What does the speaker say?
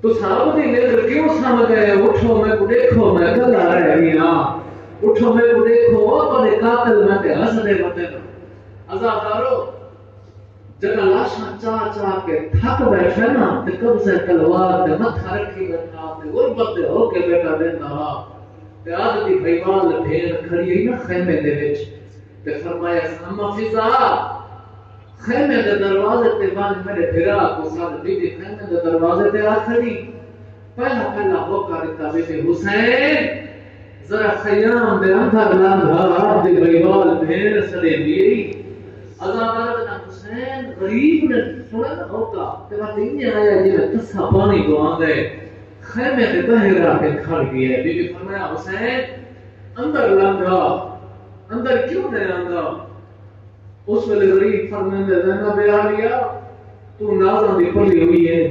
تو صاحب دی نظر کیوں سامنے گئے؟ اٹھو میں کو دیکھو، میں گل آ رہی ہاں، اٹھو میں کو دیکھو تو قاتل میں تے ہس دے بتے عزادارو جگہ لاشاں چاہ چاہ کے تھک بیٹھے نا تے قبضے تلوار تے متھا رکھی بیٹھا تے غربت ہو کے بیٹھا دینا تے آج دی بھائیوال بھیڑ کھڑی ہے نا خیمے دے وچ تے فرمایا اما فضا خیمے دے دروازے تے بند میرے بھرا کو ساتھ بی بی خیمے دے دروازے تے آ کھڑی پہلا موقع دیتا بی بی حسین ذرا خیام دے اندر لانگا آپ دی بھائیوال بھیڑ سڑے بیئی عزادار دا حسین غریب نے سنا نہ ہوتا کہ وہ دین آیا جی میں تسا پانی کو آندے خیمے دے باہر آ کے کھڑ گیا بی بی فرمایا حسین اندر لانگا اندر کیوں نہیں آندا؟ اس ویلے غریب فرماندے زینب آ گیا تو نازاں دی پلی ہوئی ہے